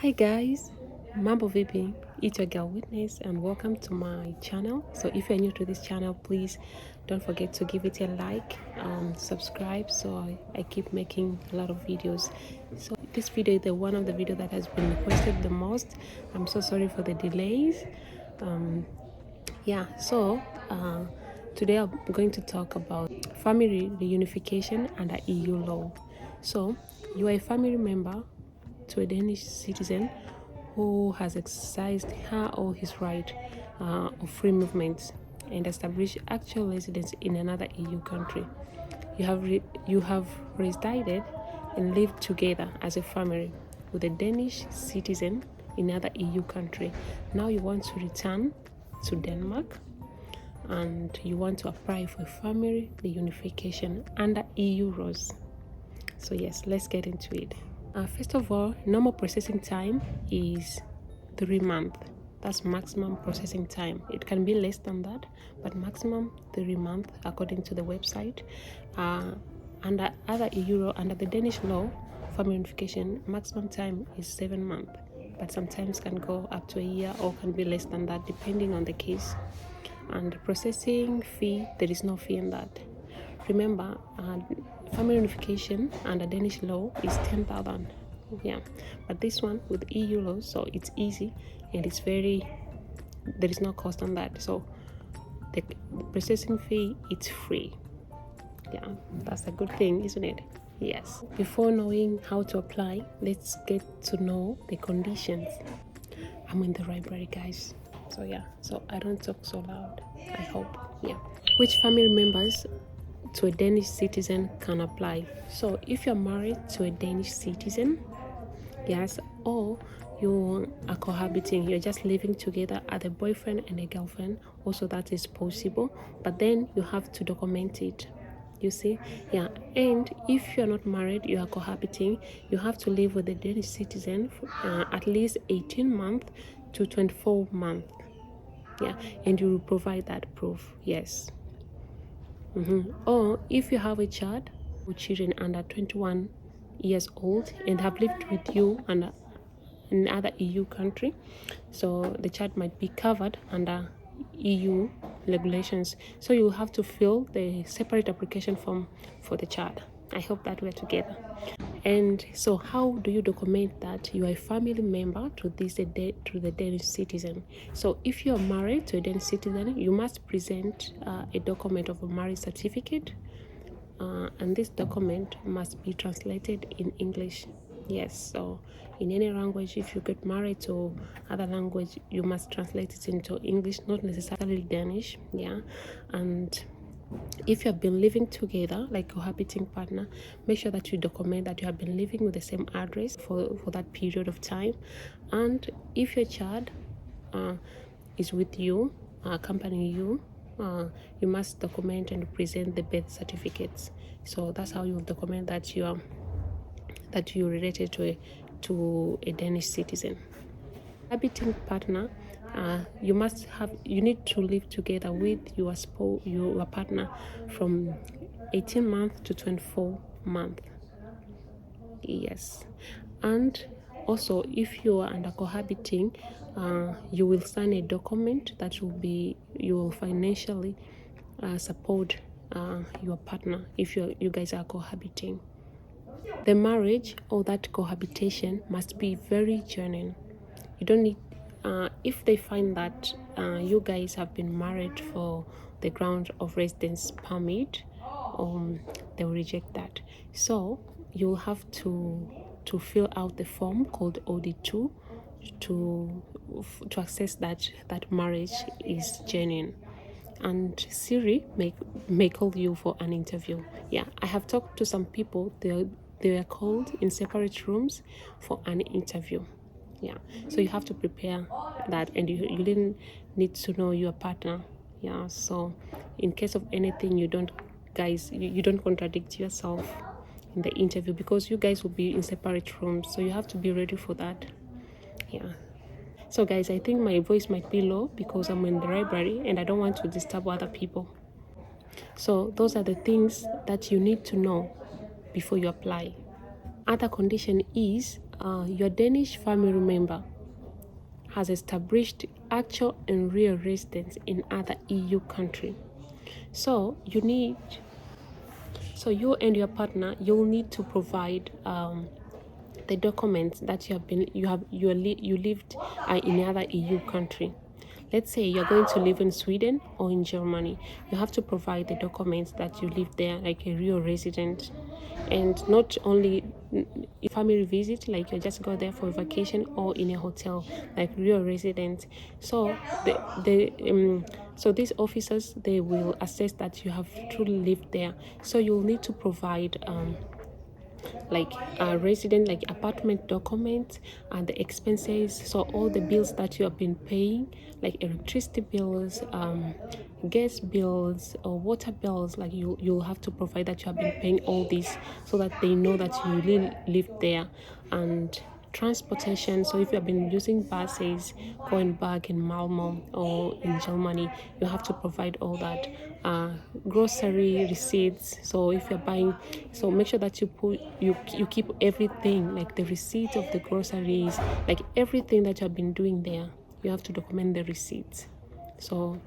Hi guys, Mambo VP, it's your girl Witness and welcome to my channel. So if you're new to this channel, please don't forget to give it a like, subscribe so I keep making a lot of videos. So this video is one of the videos that has been requested the most. I'm so sorry for the delays. Today I'm going to talk about family reunification under EU law. So you are a family member to a Danish citizen who has exercised her or his right of free movement and established actual residence in another EU country. You have resided and lived together as a family with a Danish citizen in another EU country. Now you want to return to Denmark and you want to apply for family reunification under EU rules. So yes, let's get into it. First of all, normal processing time is 3 months. That's maximum processing time. It can be less than that, but maximum 3 months according to the website. Under the Danish law, family reunification, maximum time is 7 months, but sometimes can go up to a year or can be less than that depending on the case. And processing fee, there is no fee in that. Remember, family reunification under Danish law is 10,000. Yeah, but this one with EU law, so it's easy and there is no cost on that. So the processing fee, it's free. Yeah, that's a good thing, isn't it? Yes. Before knowing how to apply, let's get to know the conditions. I'm in the library, guys. So I don't talk so loud, I hope. Yeah. Which family members to a Danish citizen can apply? So if you're married to a Danish citizen, yes, or you are cohabiting, you're just living together as a boyfriend and a girlfriend, also that is possible, but then you have to document it, you see. Yeah, and if you're not married, you are cohabiting, you have to live with a Danish citizen for at least 18 months to 24 months. Yeah, and you will provide that proof. Yes. Or if you have a child or children under 21 years old and have lived with you under another EU country, so the child might be covered under EU regulations, so you have to fill the separate application form for the child. I hope that we're together. And so how do you document that you are a family member to the Danish citizen? So if you are married to a Danish citizen, you must present a document of a marriage certificate, and this document must be translated in English. Yes, so in any language, if you get married to other language, you must translate it into English, not necessarily Danish. Yeah, and if you have been living together, like a cohabiting partner, make sure that you document that you have been living with the same address for that period of time. And if your child is with you, accompanying you, you must document and present the birth certificates. So that's how you document that you're related to a Danish citizen. Habiting partner, you need to live together with your partner from 18 months to 24 months. Yes. And also, if you are under cohabiting, you will sign a document that you will financially support your partner if you guys are cohabiting. The marriage or that cohabitation must be very genuine. You don't need, if they find that you guys have been married for the ground of residence permit, they will reject that. So you have to fill out the form called OD2 to access that marriage is genuine. And Siri may call you for an interview. Yeah, I have talked to some people. They were called in separate rooms for an interview. Yeah, so you have to prepare that, and you didn't need to know your partner. Yeah, so in case of anything, you don't contradict yourself in the interview, because you guys will be in separate rooms, so you have to be ready for that. Yeah. So guys, I think my voice might be low because I'm in the library and I don't want to disturb other people. So those are the things that you need to know before you apply. Other condition is your Danish family member has established actual and real residence in other EU country. So you and your partner, you'll need to provide the documents that you lived in another EU country. Let's say you're going to live in Sweden or in Germany. You have to provide the documents that you live there, like a real resident, and not only a family visit, like you just go there for a vacation, or in a hotel, like real resident. So so these officers, they will assess that you have truly lived there. So you'll need to provide like a resident, like apartment documents and the expenses, so all the bills that you have been paying, like electricity bills, gas bills or water bills, like you'll have to provide that you have been paying all these, so that they know that you really live there. And transportation, so if you have been using buses going back in Malmo or in Germany, you have to provide all that. Grocery receipts, so if you're buying, so make sure that you keep everything, like the receipt of the groceries, like everything that you have been doing there, you have to document the receipts. So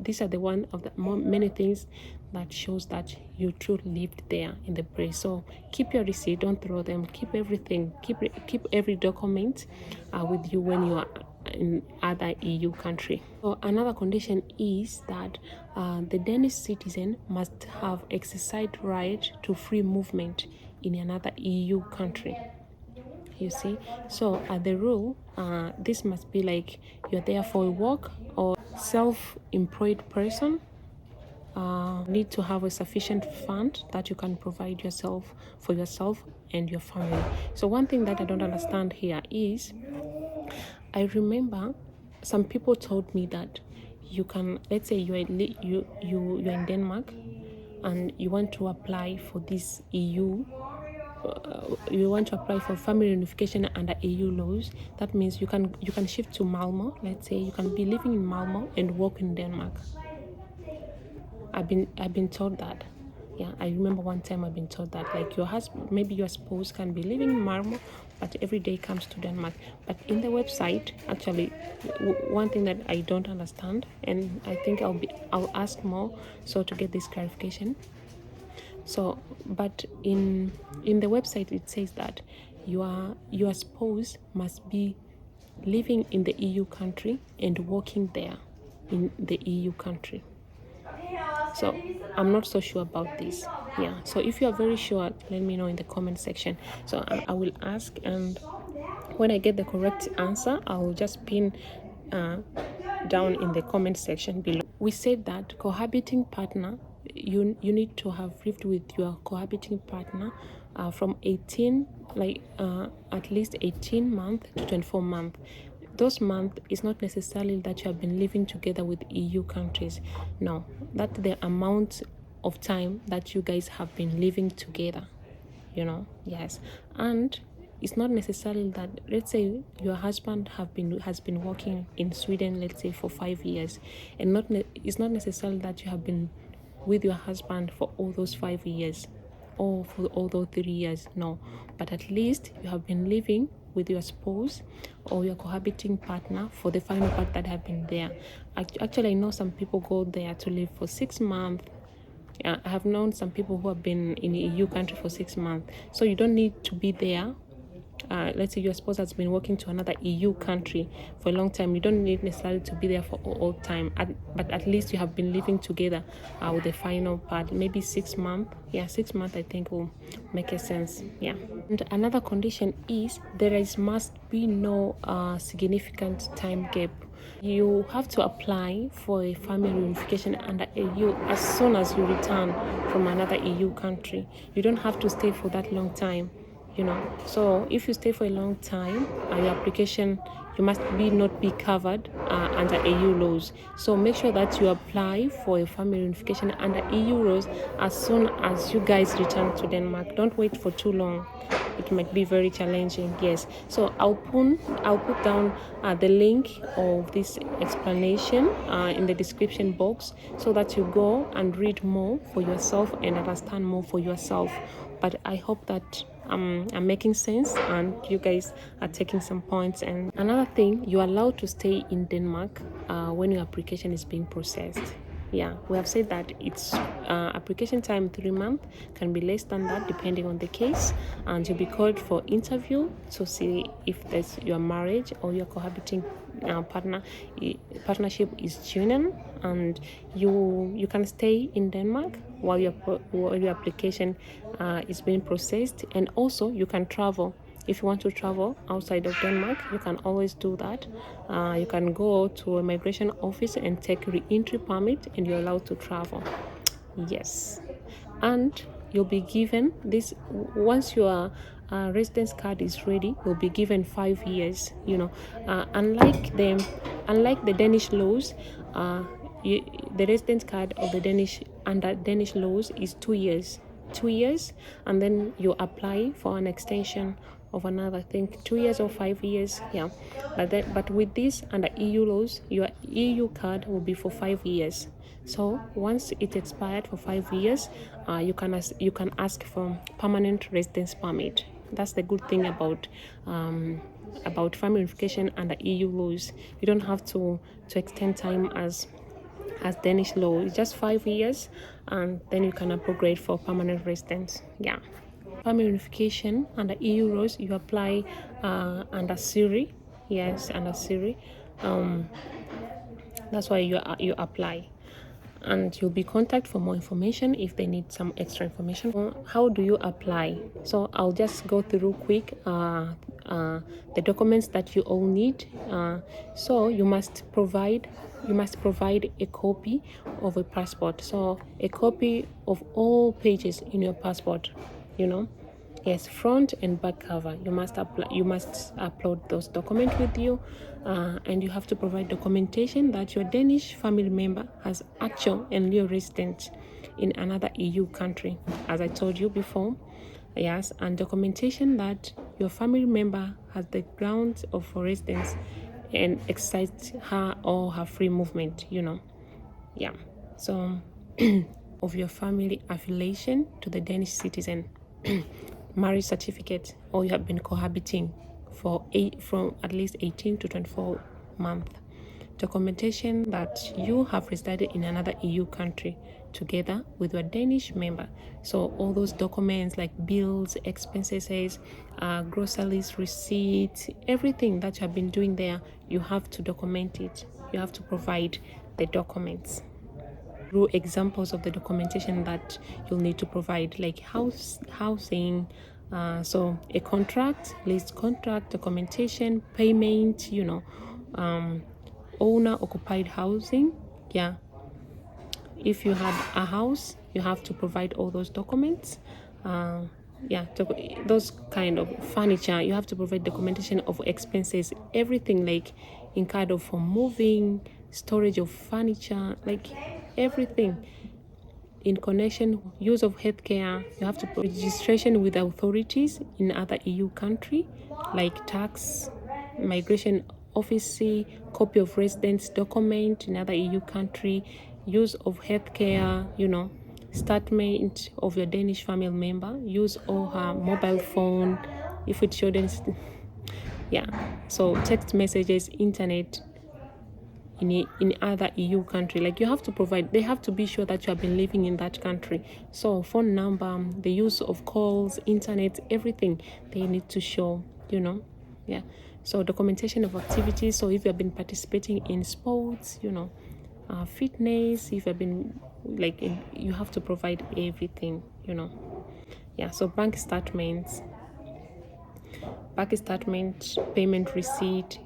these are the one of the many things that shows that you truly lived there in the place. So keep your receipt, don't throw them. Keep everything. Keep every document with you when you are in other EU country. So another condition is that the Danish citizen must have exercised right to free movement in another EU country. You see, so the rule, this must be like you're there for a work, or self-employed person need to have a sufficient fund that you can provide for yourself and your family. So one thing that I don't understand here is, I remember some people told me that you can, let's say you're in Denmark and you want to apply for this EU, you want to apply for family reunification under EU laws. That means you can shift to Malmo. Let's say you can be living in Malmo and work in Denmark. I've been told that. Yeah, I remember one time I've been told that, like your husband, maybe your spouse can be living in Malmo, but every day comes to Denmark. But in the website, actually, one thing that I don't understand, and I think I'll ask more so to get this clarification. So, but in the website it says that your spouse must be living in the EU country and working there in the EU country. So I'm not so sure about this. Yeah, so if you are very sure, let me know in the comment section. So I will ask, and when I get the correct answer, I will just pin down in the comment section below. We said that cohabiting partner, you need to have lived with your cohabiting partner from 18, at least 18 months to 24 months. Those months is not necessarily that you have been living together with EU countries. No, that's the amount of time that you guys have been living together, yes. And it's not necessarily that, let's say your husband has been working in Sweden, let's say for 5 years, and it's not necessarily that you have been with your husband for all those 5 years or for all those 3 years. No, but at least you have been living with your spouse or your cohabiting partner for the final part that have been there. Actually, I know some people go there to live for 6 months. I have known some people who have been in a EU country for 6 months. So you don't need to be there. Let's say your spouse has been working to another EU country for a long time. You don't need necessarily to be there for all time, but at least you have been living together with the final part, maybe 6 months. Yeah, 6 months I think will make a sense. Yeah. And another condition is must be no significant time gap. You have to apply for a family reunification under EU as soon as you return from another EU country. You don't have to stay for that long time. So if you stay for a long time, your application, you must not be covered under EU laws. So make sure that you apply for a family reunification under EU laws as soon as you guys return to Denmark. Don't wait for too long. It might be very challenging. Yes. So I'll put down the link of this explanation in the description box, so that you go and read more for yourself and understand more for yourself. But I hope that I'm making sense and you guys are taking some points. And another thing, you're allowed to stay in Denmark when your application is being processed. Yeah, we have said that it's application time 3 months, can be less than that depending on the case, and you'll be called for interview to see if there's your marriage or your cohabiting partnership is genuine, and you can stay in Denmark while your application is being processed. And also you can travel. If you want to travel outside of Denmark, you can always do that. You can go to a migration office and take re-entry permit, and you're allowed to travel. Yes, and you'll be given this once your residence card is ready. You'll be given 5 years. Unlike the Danish laws, the residence card of the Danish under Danish laws is 2 years. 2 years, and then you apply for an extension of another, I think 2 years or 5 years. Yeah, but with this under EU laws, your EU card will be for 5 years. So once it expired for 5 years, you can ask for permanent residence permit. That's the good thing about family reunification under EU laws. You don't have to extend time as Danish law. It's just 5 years, and then you can upgrade for permanent residence. Yeah. Family reunification under EU laws, you apply under Siri. Yes, under Siri. That's why you apply, and you'll be contacted for more information if they need some extra information. How do you apply? So I'll just go through quick the documents that you all need. So you must provide a copy of a passport. So a copy of all pages in your passport, yes, front and back cover. You must upload those documents with you, and you have to provide documentation that your Danish family member has actual and legal residence in another EU country, as I told you before. Yes, and documentation that your family member has the grounds of residence and exercise her or her free movement. Yeah. So of your family affiliation to the Danish citizen. Marriage certificate, or you have been cohabiting from at least 18 to 24 months. Documentation that you have resided in another EU country together with your Danish member. So all those documents like bills, expenses, groceries, receipts, everything that you have been doing there, you have to document it. You have to provide the documents. Through examples of the documentation that you'll need to provide, like housing, so a contract, lease contract, documentation, payment, owner occupied housing. Yeah, if you have a house, you have to provide all those documents. Those kind of furniture, you have to provide documentation of expenses, everything, like in card of for moving, storage of furniture, like everything in connection, use of healthcare. You have to put registration with authorities in other EU country, like tax, migration office, copy of residence document in other EU country, use of healthcare, statement of your Danish family member, use of her mobile phone if it shouldn't. Yeah, so text messages, internet in other EU country, like you have to provide, they have to be sure that you have been living in that country. So phone number, the use of calls, internet, everything they need to show. Yeah, so documentation of activities. So if you have been participating in sports, fitness, if you have been you have to provide everything. Yeah, so bank statements, payment receipt,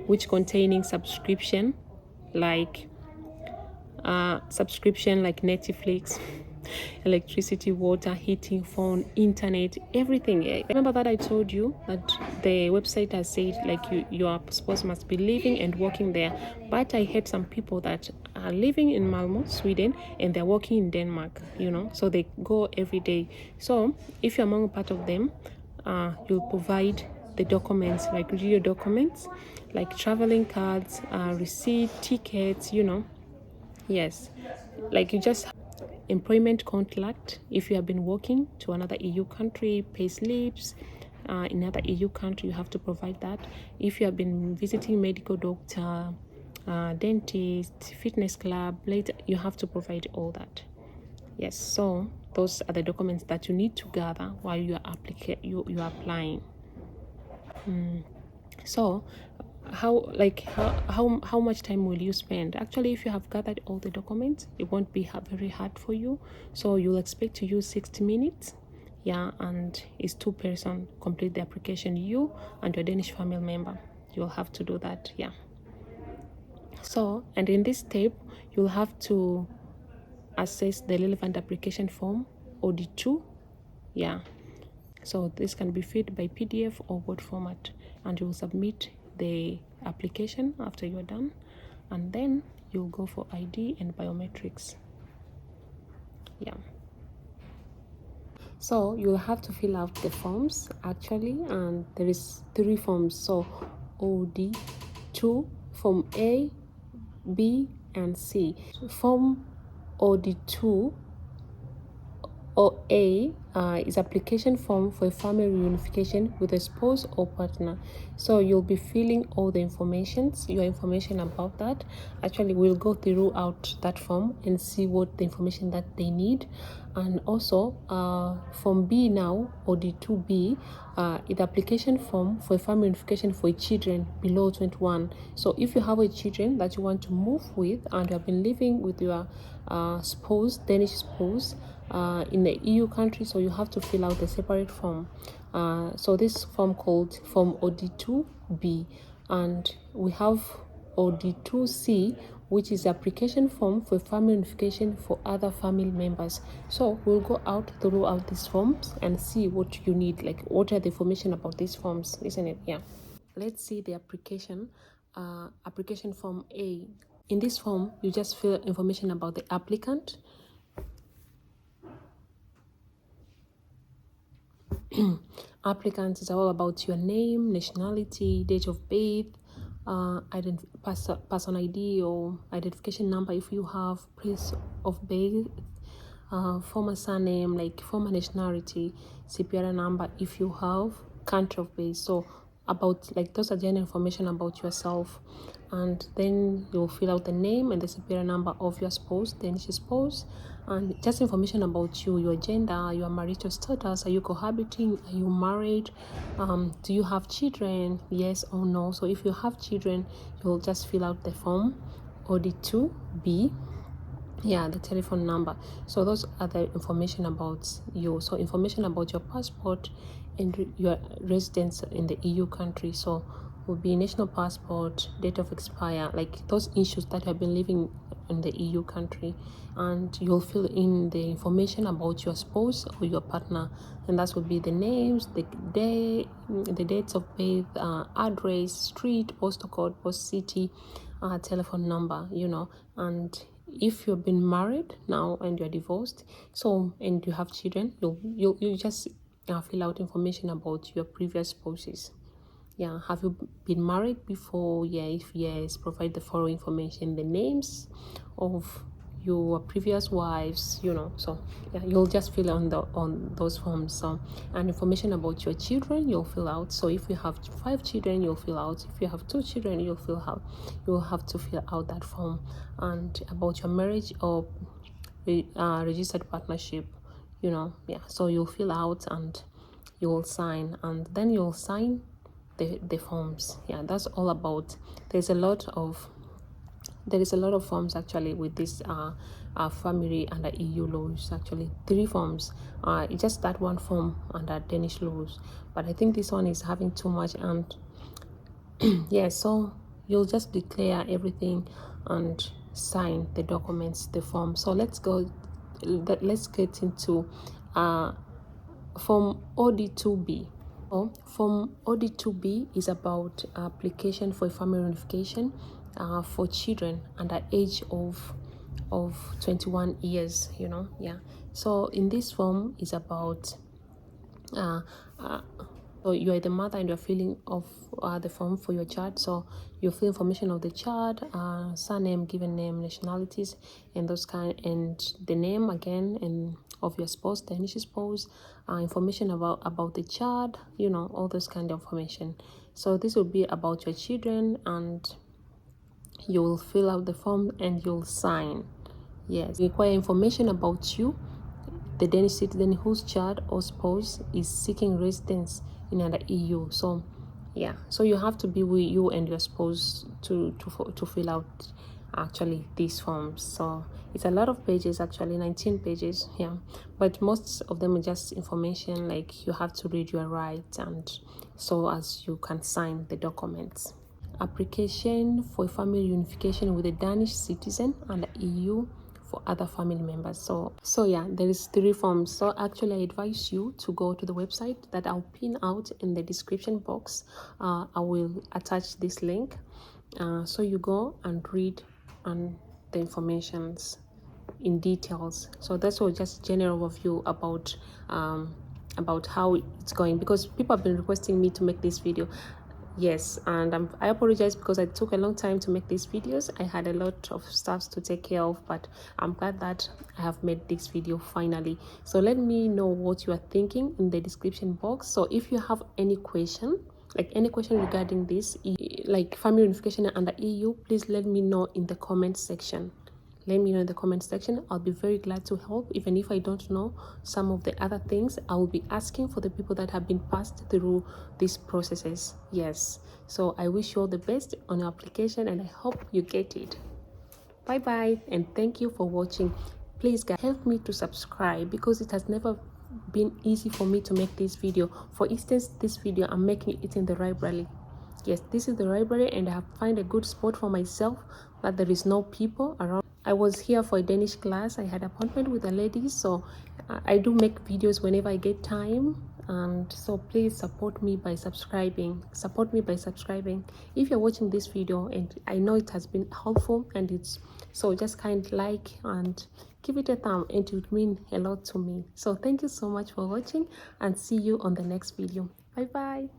which containing subscription like Netflix, electricity, water, heating, phone, internet, everything. Remember that I told you that the website has said like your spouse must be living and working there, but I had some people that are living in Malmo, Sweden, and they're working in Denmark, so they go every day. So if you're among part of them, you'll provide the documents, like real documents, like traveling cards, receipt, tickets, yes, like you just employment contract if you have been working to another EU country, pay slips. In another EU country, you have to provide that. If you have been visiting medical doctor, dentist, fitness club, later, you have to provide all that. Yes, so those are the documents that you need to gather while you are applying. So how much time will you spend? Actually, if you have gathered all the documents, it won't be very hard for you. So you'll expect to use 60 minutes. Yeah, and it's 2 person complete the application, you and your Danish family member. You'll have to do that. Yeah. So, and in this step, you'll have to assess the relevant application form, OD2. Yeah. So this can be filled by PDF or Word format, and you'll submit the application after you're done, and then you'll go for ID and biometrics. Yeah. So you'll have to fill out the forms actually, and there is 3 forms. So OD2, Form A, B, and C. Form OD2 or A is application form for a family reunification with a spouse or partner. So you'll be filling all the your information about that. Actually, we'll go throughout that form and see what the information that they need. And also form B now, or D2B, is application form for a family reunification for children below 21. So if you have a children that you want to move with and you have been living with your spouse, Danish spouse, in the EU country, so you have to fill out a separate form. So this form called Form OD2B, and we have OD2C, which is application form for family reunification for other family members. So we'll go out throughout these forms and see what you need, like what are the information about these forms, isn't it? Yeah. Let's see the application form A. In this form, you just fill information about the applicant, applicants is all about your name, nationality, date of birth, person ID or identification number if you have, place of birth, former surname, like former nationality, CPR number if you have, country of birth. So about, like, those are general information about yourself, and then you'll fill out the name and the CPR number of your spouse, Danish spouse, and just information about you, your gender, your marital status, are you cohabiting, are you married, do you have children, yes or no. So if you have children, you'll just fill out the form OD2B, yeah, the telephone number. So those are the information about you. So information about your passport and your residence in the EU country. So will be national passport, date of expire, like those issues that have been living in the EU country, and you'll fill in the information about your spouse or your partner, and that will be the names, the day, the dates of birth, address, street, postal code, post city, telephone number, and if you've been married now and you're divorced, so and you have children, you just fill out information about your previous spouses. Yeah, have you been married before? Yeah, if yes, provide the following information, the names of your previous wives, so yeah, you'll just fill on those forms. So, and information about your children you'll fill out. So if you have 5 children, you'll fill out. If you have 2 children, you'll have to fill out that form. And about your marriage or registered partnership, yeah, so you'll fill out and you'll sign, and then you'll sign the forms. Yeah, that's all about. There is a lot of forms actually with this family under EU laws. Actually 3 forms, it's just that 1 form under Danish laws, but I think this one is having too much. And yeah, so you'll just declare everything and sign the documents, the form. So let's get into form OD2B. Form OD2B is about application for a family reunification for children under age of 21 years, yeah. So in this form is about So you are the mother and you're filling of the form for your child. So you fill information of the child, surname, given name, nationalities, and those kind, and the name again, and of your spouse, the initial spouse, information about the child, you know, all those kind of information. So this will be about your children, and you will fill out the form and you'll sign. Yes, require information about you, the Danish citizen whose child or spouse is seeking residence in another EU. So yeah, so you have to be with you and your spouse to fill out actually these forms. So it's a lot of pages, actually 19 pages. Yeah, but most of them are just information like you have to read your rights, and so as you can sign the documents. Application for family reunification with a Danish citizen and the EU for other family members. So yeah, there is 3 forms. So actually I advise you to go to the website that I'll pin out in the description box. I will attach this link, so you go and read on the informations in details. So that's all, just general overview about how it's going, because people have been requesting me to make this video. Yes, and I apologize because I took a long time to make these videos. I had a lot of stuff to take care of, but I'm glad that I have made this video finally. So let me know what you are thinking in the description box. So if you have any question, like any question regarding this, like family reunification under EU, please let me know in the comment section. Let me know in the comment section. I'll be very glad to help. Even if I don't know some of the other things, I will be asking for the people that have been passed through these processes. Yes, so I wish you all the best on your application, and I hope you get it. Bye bye, and thank you for watching. Please guys, help me to subscribe, because it has never been easy for me to make this video. For instance, this video, I'm making it in the library. Yes, this is the library, and I have found a good spot for myself that there is no people around. I was here for a Danish class. I had an appointment with a lady, so I do make videos whenever I get time. And so please support me by subscribing. Support me by subscribing. If you're watching this video, and I know it has been helpful, and it's so, just kind like and give it a thumb, and it would mean a lot to me. So thank you so much for watching, and see you on the next video. Bye bye.